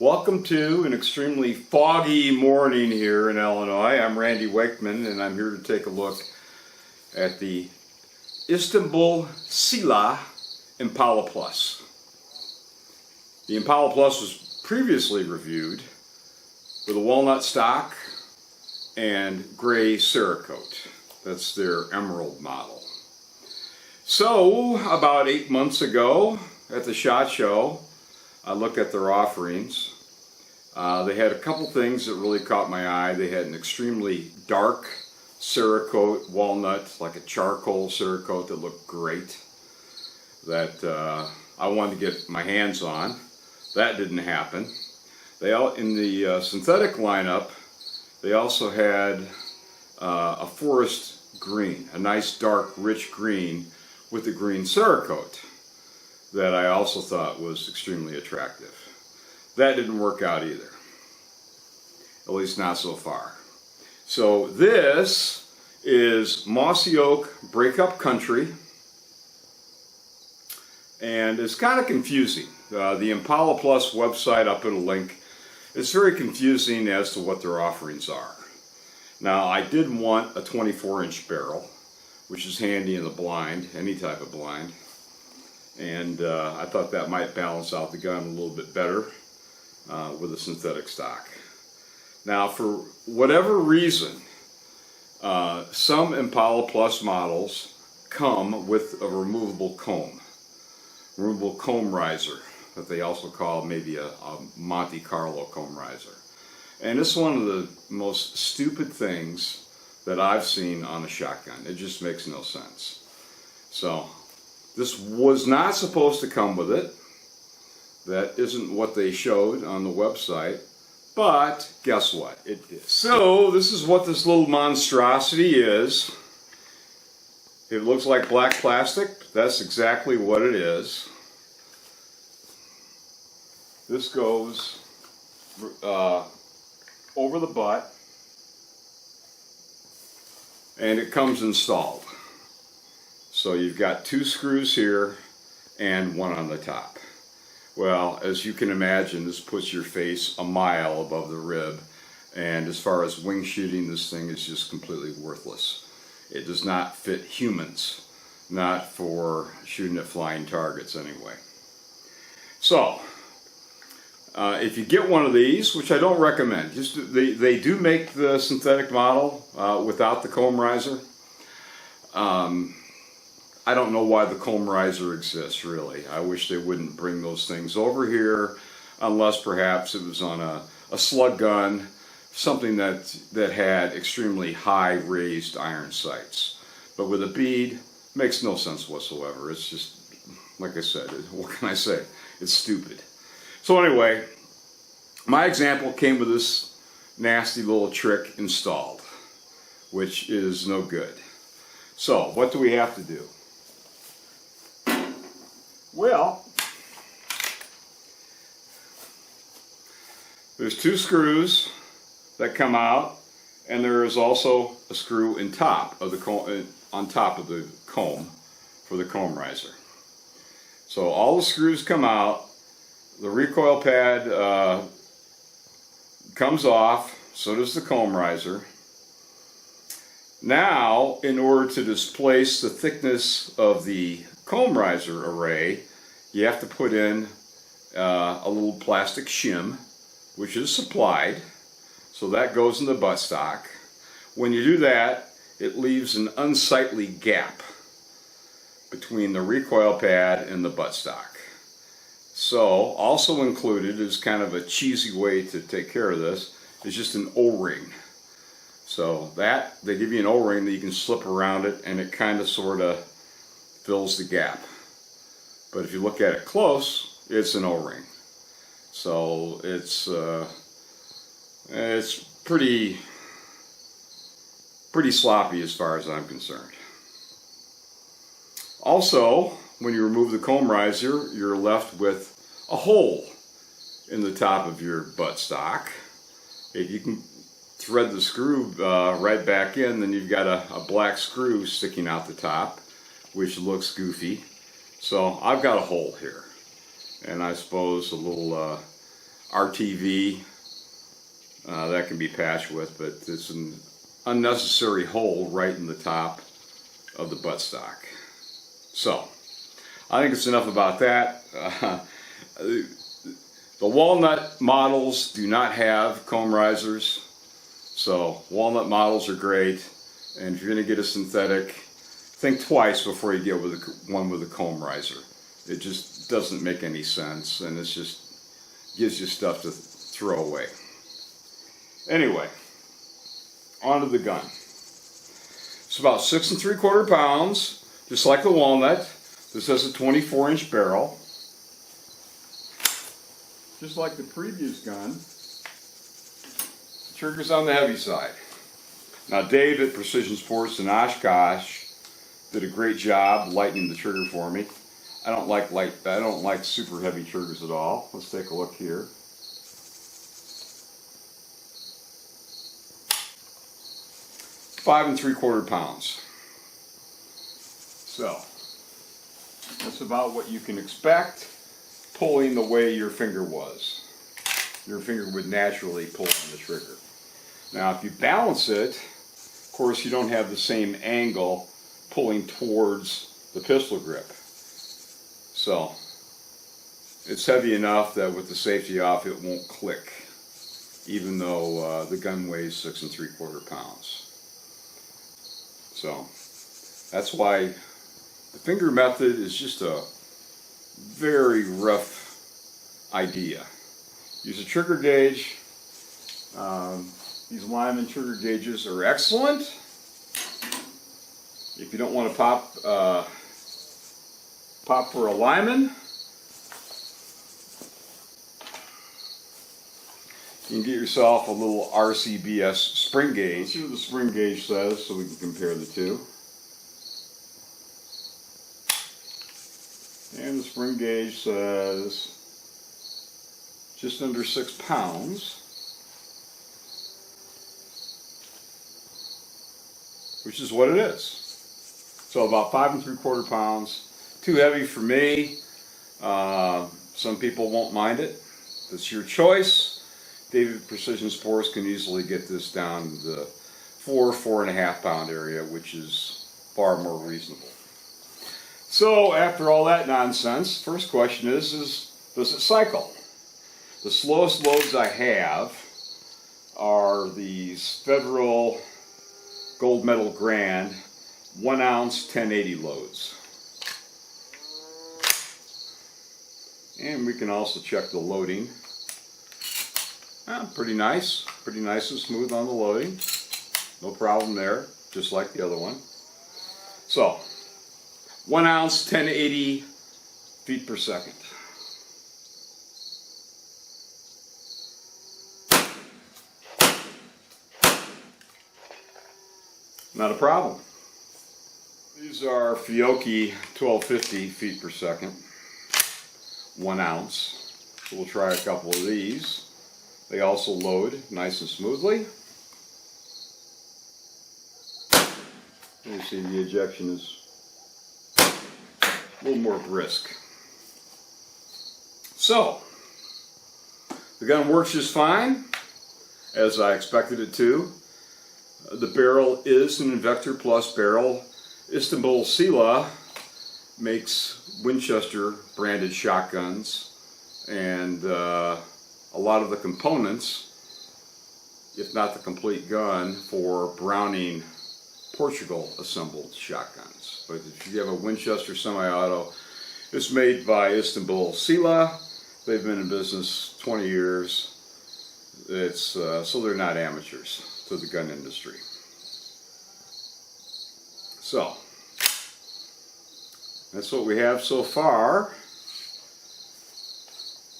Welcome to an extremely foggy morning here in Illinois. I'm Randy Wakeman and I'm here to take a look at the Istanbul Sila Impala Plus. The Impala Plus was previously reviewed with a walnut stock and gray Cerakote. That's their emerald model. So about 8 months ago at the SHOT Show, I looked at their offerings. They had a couple things that really caught my eye. They had an extremely dark Cerakote walnut, like a charcoal Cerakote that looked great, that I wanted to get my hands on. That didn't happen. In the synthetic lineup, they also had a forest green, a nice dark rich green with the green Cerakote that I also thought was extremely attractive. That didn't work out either, at least not so far. So this is Mossy Oak Breakup Country, and it's kind of confusing. The Impala Plus website, I'll put a link. It's very confusing as to what their offerings are. Now, I did want a 24-inch barrel, which is handy in the blind, any type of blind. And I thought that might balance out the gun a little bit better with a synthetic stock. Now, for whatever reason, some Impala Plus models come with a removable comb riser, that they also call maybe a Monte Carlo comb riser. And it's one of the most stupid things that I've seen on a shotgun. It just makes no sense. So this was not supposed to come with it. That isn't what they showed on the website, but guess what? It did. So this is what this little monstrosity is. It looks like black plastic. That's exactly what it is. This goes over the butt, and it comes installed. So you've got 2 screws here and 1 on the top. Well, as you can imagine, this puts your face a mile above the rib, and as far as wing shooting, this thing is just completely worthless. It does not fit humans, not for shooting at flying targets anyway. So, if you get one of these, which I don't recommend, they do make the synthetic model without the comb riser. I don't know why the comb riser exists, really. I wish they wouldn't bring those things over here, unless perhaps it was on a slug gun, something that had extremely high raised iron sights. But with a bead, makes no sense whatsoever. It's just, like I said, what can I say? It's stupid. So anyway, my example came with this nasty little trick installed, which is no good. So what do we have to do? Well, there's 2 screws that come out, and there is also a screw on top of the comb for the comb riser. So all the screws come out, the recoil pad comes off, so does the comb riser. Now, in order to displace the thickness of the comb riser array, you have to put in a little plastic shim, which is supplied, so that goes in the buttstock. When you do that, it leaves an unsightly gap between the recoil pad and the buttstock. So, also included is kind of a cheesy way to take care of this, is just an O-ring. So that, they give you an O-ring that you can slip around it, and it kind of sort of fills the gap. But if you look at it close, it's an O-ring. So it's pretty sloppy as far as I'm concerned. Also, when you remove the comb riser, you're left with a hole in the top of your buttstock. If you can thread the screw right back in, then you've got a black screw sticking out the top, which looks goofy. So I've got a hole here, and I suppose a little RTV. That can be patched with, but it's an unnecessary hole right in the top of the buttstock. So, I think it's enough about that. The walnut models do not have comb risers, so walnut models are great. And if you're going to get a synthetic, think twice before you get one with a comb riser. It just doesn't make any sense, and it just gives you stuff to throw away. Anyway, onto the gun. It's about 6 3/4 pounds, just like the walnut. This has a 24-inch barrel. Just like the previous gun, the trigger's on the heavy side. Now Dave at Precision Sports in Oshkosh did a great job lightening the trigger for me. I don't like super heavy triggers at all. Let's take a look here. Five 3/4 pounds. So that's about what you can expect pulling the way your finger was. Your finger would naturally pull on the trigger. Now if you balance it, of course you don't have the same angle pulling towards the pistol grip. So it's heavy enough that with the safety off it won't click, even though the gun weighs 6 3/4 pounds. So that's why the finger method is just a very rough idea. Use a trigger gauge. These Lyman trigger gauges are excellent. If you don't want to pop for a Lyman, you can get yourself a little RCBS spring gauge. Let's see what the spring gauge says so we can compare the two. And the spring gauge says just under 6 pounds, which is what it is. So about 5 3/4 pounds. Too heavy for me. Some people won't mind it. It's your choice. David Precision Sports can easily get this down to the 4.5 pound area, which is far more reasonable. So after all that nonsense, first question is does it cycle? The slowest loads I have are these Federal Gold Medal Grand 1 ounce 1080 loads. And we can also check the loading. Pretty nice and smooth on the loading. No problem there, just like the other one. So 1 ounce 1080 feet per second. Not a problem. These are Fiocchi 1250 feet per second, 1 ounce. So we'll try a couple of these. They also load nice and smoothly. You see the ejection is a little more brisk. So, the gun works just fine, as I expected it to. The barrel is an Invector Plus barrel. Istanbul Sila makes Winchester branded shotguns, and a lot of the components, if not the complete gun, for Browning Portugal assembled shotguns. But if you have a Winchester semi-auto, it's made by Istanbul Sila. They've been in business 20 years. So they're not amateurs to the gun industry. So that's what we have so far.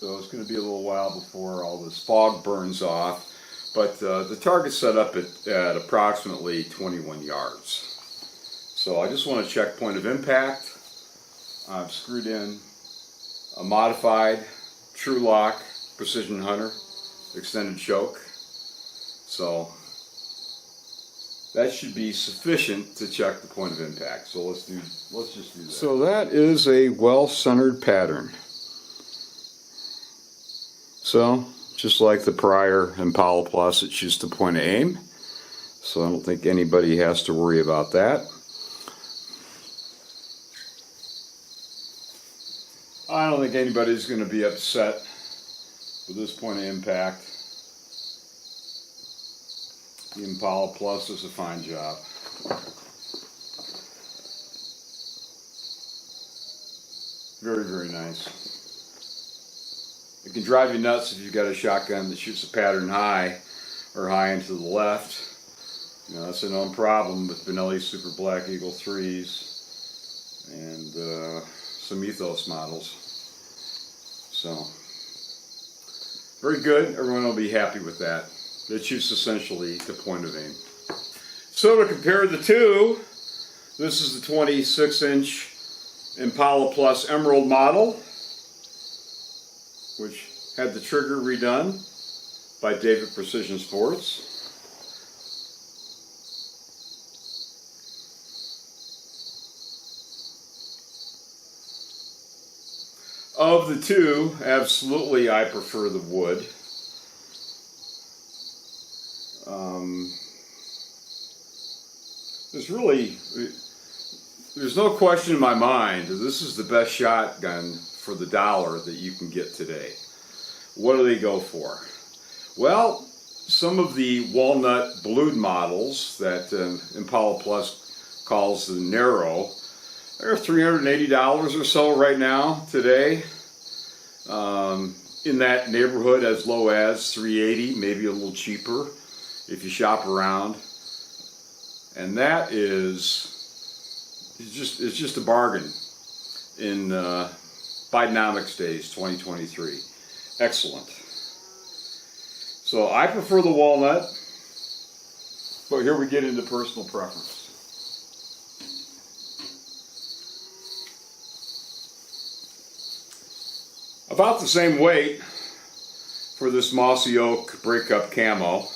So it's going to be a little while before all this fog burns off. But the target's set up at approximately 21 yards. So I just want to check point of impact. I've screwed in a modified True Lock Precision Hunter extended choke. So that should be sufficient to check the point of impact. So let's just do that. So that is a well-centered pattern. So just like the prior Impala Plus, it's just a point of aim. So I don't think anybody has to worry about that. I don't think anybody's going to be upset with this point of impact. The Impala Plus does a fine job. Very, very nice. It can drive you nuts if you've got a shotgun that shoots a pattern high or high and to the left. You know, that's a known problem with Benelli Super Black Eagle 3s and some ethos models. So, very good. Everyone will be happy with that. It shoots essentially the point of aim. So to compare the two, this is the 26-inch Impala Plus Emerald model, which had the trigger redone by David Precision Sports. Of the two, absolutely I prefer the wood. There's no question in my mind that this is the best shotgun for the dollar that you can get today. What do they go for? Well, some of the walnut blued models that Impala Plus calls the narrow, they're $380 or so right now today. In that neighborhood, as low as $380, maybe a little cheaper if you shop around. And that it's just a bargain in Bidenomics days 2023. Excellent. So I prefer the walnut, but here we get into personal preference. About the same weight for this mossy oak breakup camo.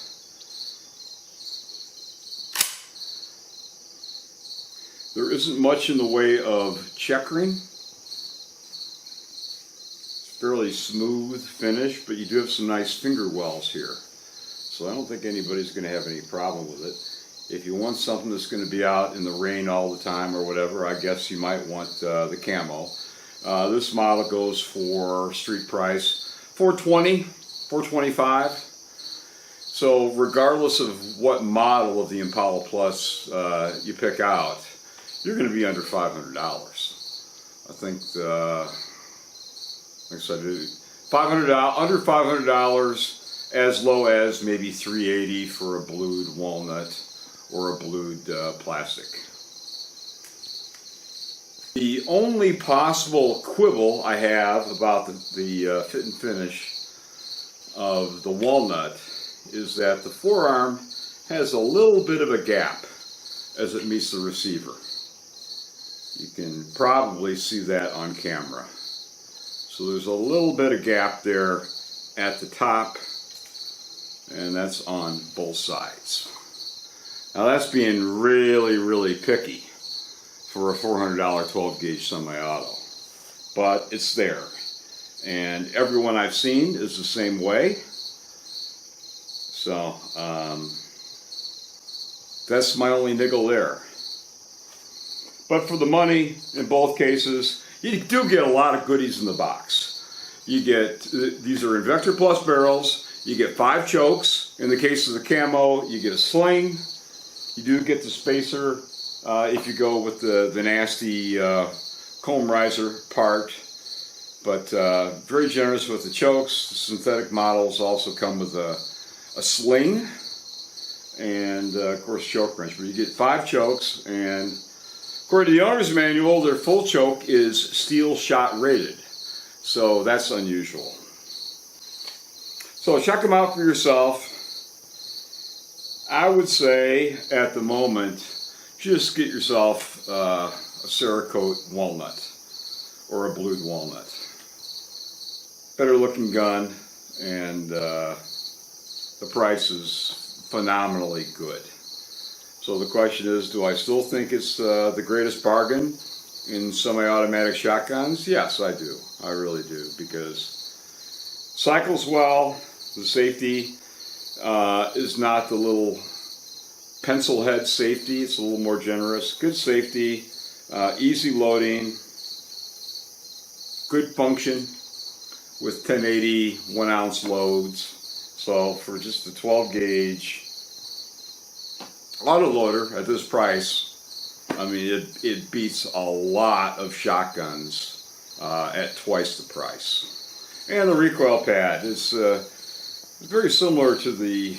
There isn't much in the way of checkering. It's fairly smooth finish, but you do have some nice finger wells here. So I don't think anybody's going to have any problem with it. If you want something that's going to be out in the rain all the time or whatever, I guess you might want the camo. This model goes for street price $420, $425. So regardless of what model of the Impala Plus you pick out, you're going to be under $500. I think, like I said, under $500, as low as maybe $380 for a blued walnut or a blued plastic. The only possible quibble I have about the fit and finish of the walnut is that the forearm has a little bit of a gap as it meets the receiver. You can probably see that on camera. So there's a little bit of gap there at the top, and that's on both sides. Now that's being really, really picky for a $400 12 gauge semi-auto, but it's there. And everyone I've seen is the same way. So that's my only niggle there. But for the money, in both cases, you do get a lot of goodies in the box. You get, these are Invector Plus barrels, you get 5 chokes. In the case of the camo, you get a sling. You do get the spacer if you go with the nasty comb riser part. But very generous with the chokes. The synthetic models also come with a sling and, of course, choke wrench. But you get 5 chokes, and according to the owner's manual, their full choke is steel shot rated. So that's unusual. So check them out for yourself. I would say at the moment, just get yourself a Cerakote walnut or a blued walnut. Better looking gun, and the price is phenomenally good. So the question is, do I still think it's the greatest bargain in semi-automatic shotguns? Yes, I do. I really do, because cycles well, The safety is not the little pencil head safety. It's a little more generous. Good safety, easy loading, good function with 1080 1-ounce loads. So for just a 12 gauge autoloader at this price, I mean it beats a lot of shotguns at twice the price. And the recoil pad is very similar to the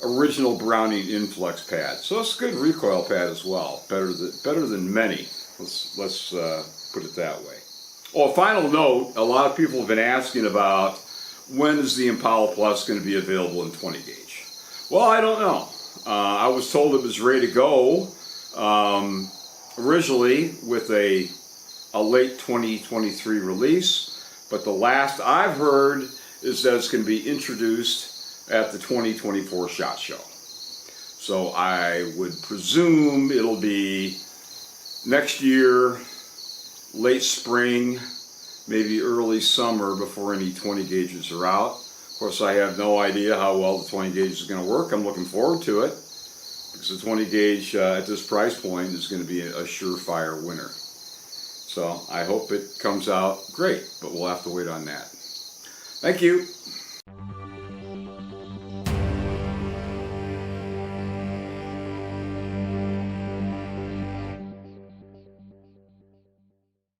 original Browning Inflex pad, so it's a good recoil pad as well. Better than many. Let's put it that way. Oh, a final note: a lot of people have been asking about when is the Impala Plus going to be available in 20 gauge. Well, I don't know. I was told it was ready to go originally with a late 2023 release, but the last I've heard is that it's going to be introduced at the 2024 SHOT Show. So I would presume it'll be next year, late spring, maybe early summer before any 20 gauges are out. Of course, I have no idea how well the 20 gauge is going to work. I'm looking forward to it because the 20 gauge at this price point is going to be a surefire winner. So I hope it comes out great, but we'll have to wait on that. Thank you.